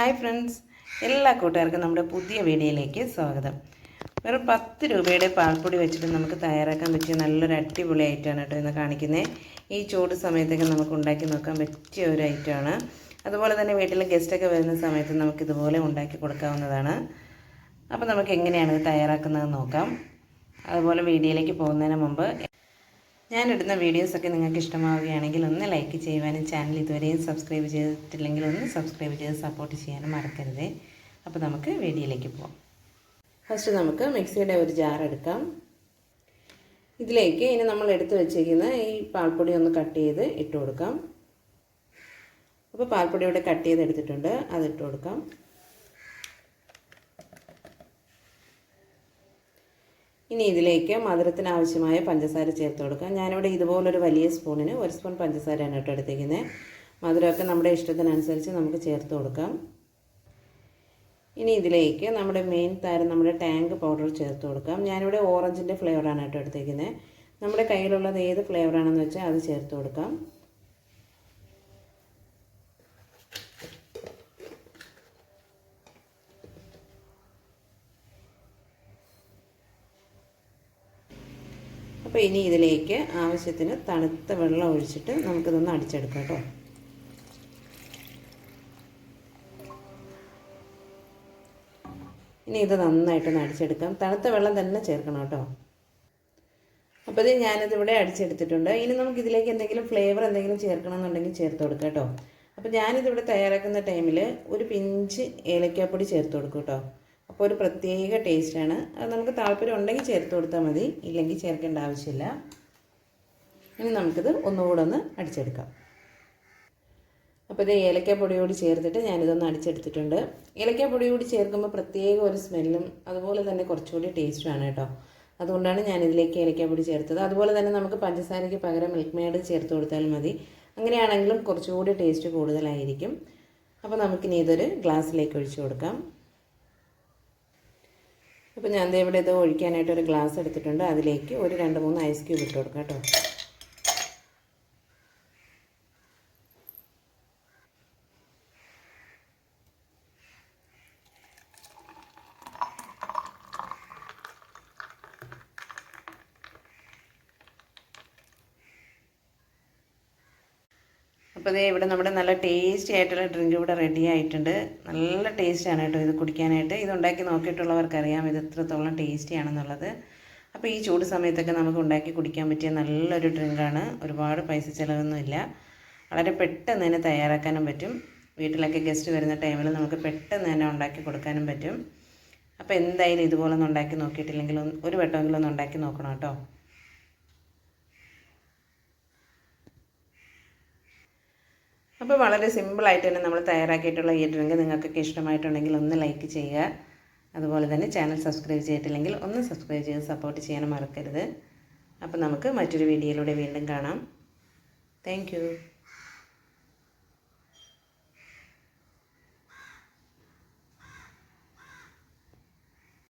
Hi friends, എല്ലാ കൂട്ടുകാർക്കും നമ്മുടെ പുതിയ വീഡിയോയിലേക്ക് സ്വാഗതം. വെറും 10 രൂപയുടെ പാൽപ്പൊടി വെച്ചിട്ട് നമുക്ക് തയ്യാറാക്കാൻ പറ്റിയ നല്ലൊരു അടിപൊളി ഐറ്റമാണ് കേട്ടോ ഇന്ന് കാണിക്കുന്നത്. ഈ ചൂട് സമയത്തൊക്കെ നമുക്ക് ഉണ്ടാക്കി നോക്കാൻ പറ്റിയ ഒരു ഐറ്റമാണ്. അതുപോലെ തന്നെ വീട്ടിൽ ഗസ്റ്റൊക്കെ വരുന്ന സമയത്ത് നമുക്കിതുപോലെ ഉണ്ടാക്കി കൊടുക്കാവുന്നതാണ്. അപ്പോൾ നമുക്ക് എങ്ങനെയാണ് ഇത് തയ്യാറാക്കുന്നതെന്ന് നോക്കാം. അതുപോലെ വീഡിയോയിലേക്ക് പോകുന്നതിന് മുമ്പ് ഞാനിടുന്ന വീഡിയോസൊക്കെ നിങ്ങൾക്ക് ഇഷ്ടമാവുകയാണെങ്കിൽ ഒന്ന് ലൈക്ക് ചെയ്യുവാനും ചാനൽ ഇതുവരെയും സബ്സ്ക്രൈബ് ചെയ്തിട്ടില്ലെങ്കിൽ ഒന്ന് സബ്സ്ക്രൈബ് ചെയ്ത് സപ്പോർട്ട് ചെയ്യാനും മറക്കരുത്. അപ്പോൾ നമുക്ക് വീഡിയോയിലേക്ക് പോകാം. ഫസ്റ്റ് നമുക്ക് മിക്സിയുടെ ഒരു ജാർ എടുക്കാം. ഇതിലേക്ക് ഇനി നമ്മൾ എടുത്ത് വെച്ചിരിക്കുന്ന ഈ പാൽപ്പൊടി ഒന്ന് കട്ട് ചെയ്ത് ഇട്ട് കൊടുക്കാം. അപ്പോൾ പാൽപ്പൊടി ഇവിടെ കട്ട് ചെയ്ത് എടുത്തിട്ടുണ്ട്, അതിട്ട് കൊടുക്കാം. ഇനി ഇതിലേക്ക് മധുരത്തിന് ആവശ്യമായ പഞ്ചസാര ചേർത്ത് കൊടുക്കാം. ഞാനിവിടെ ഇതുപോലൊരു വലിയ സ്പൂണിന് 1 സ്പൂൺ പഞ്ചസാരയാണ് കേട്ടോ എടുത്തിരിക്കുന്നത്. മധുരമൊക്കെ നമ്മുടെ ഇഷ്ടത്തിനനുസരിച്ച് നമുക്ക് ചേർത്ത് കൊടുക്കാം. ഇനി ഇതിലേക്ക് നമ്മുടെ മെയിൻ താരം നമ്മുടെ ടാങ്ക് പൗഡർ ചേർത്ത് കൊടുക്കാം. ഞാനിവിടെ ഓറഞ്ചിൻ്റെ ഫ്ലേവറാണ് കേട്ടോ എടുത്തിരിക്കുന്നത്. നമ്മുടെ കയ്യിലുള്ളത് ഏത് ഫ്ലേവറാണെന്ന് വെച്ചാൽ അത് ചേർത്ത് കൊടുക്കാം. അപ്പോൾ ഇനി ഇതിലേക്ക് ആവശ്യത്തിന് തണുത്ത വെള്ളം ഒഴിച്ചിട്ട് നമുക്കിതൊന്ന് അടിച്ചെടുക്കാം കേട്ടോ. ഇനി ഇത് നന്നായിട്ടൊന്ന് അടിച്ചെടുക്കാം. തണുത്ത വെള്ളം തന്നെ ചേർക്കണം കേട്ടോ. അപ്പോൾ ഇത് ഞാനിതിവിടെ അടിച്ചെടുത്തിട്ടുണ്ട്. ഇനി നമുക്കിതിലേക്ക് എന്തെങ്കിലും ഫ്ലേവർ എന്തെങ്കിലും ചേർക്കണമെന്നുണ്ടെങ്കിൽ ചേർത്ത് കൊടുക്കാം കേട്ടോ. അപ്പോൾ ഞാനിതിവിടെ തയ്യാറാക്കുന്ന ടൈമിൽ ഒരു പിഞ്ച് ഏലക്കാപ്പൊടി ചേർത്ത് കൊടുക്കും കേട്ടോ. അപ്പോൾ ഒരു പ്രത്യേക ടേസ്റ്റാണ്. അത് നമുക്ക് താല്പര്യം ഉണ്ടെങ്കിൽ ചേർത്ത് കൊടുത്താൽ മതി, ഇല്ലെങ്കിൽ ചേർക്കേണ്ട ആവശ്യമില്ല. ഇനി നമുക്കിത് ഒന്നുകൂടെ ഒന്ന് അടിച്ചെടുക്കാം. അപ്പോൾ ഇത് ഏലക്കാപ്പൊടി കൂടി ചേർത്തിട്ട് ഞാനിതൊന്ന് അടിച്ചെടുത്തിട്ടുണ്ട്. ഏലക്കാപ്പൊടി കൂടി ചേർക്കുമ്പോൾ പ്രത്യേക ഒരു സ്മെല്ലും അതുപോലെ തന്നെ കുറച്ചുകൂടി ടേസ്റ്റുമാണ് കേട്ടോ. അതുകൊണ്ടാണ് ഞാനിതിലേക്ക് ഏലക്കാപ്പൊടി ചേർത്തത്. അതുപോലെ തന്നെ നമുക്ക് പഞ്ചസാരയ്ക്ക് പകരം മിൽക്ക് മെയ്ഡ് ചേർത്ത് കൊടുത്താലും മതി. അങ്ങനെയാണെങ്കിലും കുറച്ചുകൂടി ടേസ്റ്റ് കൂടുതലായിരിക്കും. അപ്പോൾ നമുക്കിനി ഇതൊരു ഗ്ലാസ്സിലേക്ക് ഒഴിച്ചു കൊടുക്കാം. അപ്പോൾ ഞാൻ ഇവിടെ ഇത് ഒഴിക്കാനായിട്ട് ഒരു ഗ്ലാസ് എടുത്തിട്ടുണ്ട്. അതിലേക്ക് ഒരു 2-3 ഐസ് ക്യൂബ് ഇട്ട് കൊടുക്കാം കേട്ടോ. അപ്പോൾ ഇവിടെ നമ്മുടെ നല്ല ടേസ്റ്റി ആയിട്ടുള്ള ഡ്രിങ്ക് ഇവിടെ റെഡി ആയിട്ടുണ്ട്. നല്ല ടേസ്റ്റാണ് കേട്ടോ ഇത് കുടിക്കാനായിട്ട്. ഇത് ഉണ്ടാക്കി നോക്കിയിട്ടുള്ളവർക്കറിയാം ഇത് എത്രത്തോളം ടേസ്റ്റിയാണെന്നുള്ളത്. അപ്പോൾ ഈ ചൂട് സമയത്തൊക്കെ നമുക്ക് ഉണ്ടാക്കി കുടിക്കാൻ പറ്റിയ നല്ലൊരു ഡ്രിങ്കാണ്. ഒരുപാട് പൈസ ചിലവൊന്നുമില്ല. വളരെ പെട്ടെന്ന് തന്നെ തയ്യാറാക്കാനും പറ്റും. വീട്ടിലൊക്കെ ഗസ്റ്റ് വരുന്ന ടൈമിൽ നമുക്ക് പെട്ടെന്ന് തന്നെ ഉണ്ടാക്കി കൊടുക്കാനും പറ്റും. അപ്പോൾ എന്തായാലും ഇതുപോലെ ഒന്ന് ഉണ്ടാക്കി നോക്കിയിട്ടില്ലെങ്കിൽ ഒരു വട്ടമെങ്കിലും ഒന്ന് ഉണ്ടാക്കി നോക്കണം കേട്ടോ. അപ്പോൾ വളരെ സിമ്പിളായിട്ട് തന്നെ നമ്മൾ തയ്യാറാക്കിയിട്ടുള്ള ഈ ഡ്രിങ്ക് നിങ്ങൾക്കൊക്കെ ഇഷ്ടമായിട്ടുണ്ടെങ്കിൽ ഒന്ന് ലൈക്ക് ചെയ്യുക. അതുപോലെ തന്നെ ചാനൽ സബ്സ്ക്രൈബ് ചെയ്തിട്ടില്ലെങ്കിൽ ഒന്ന് സബ്സ്ക്രൈബ് ചെയ്ത് സപ്പോർട്ട് ചെയ്യാനും മറക്കരുത്. അപ്പോൾ നമുക്ക് മറ്റൊരു വീഡിയോയിലൂടെ വീണ്ടും കാണാം. താങ്ക്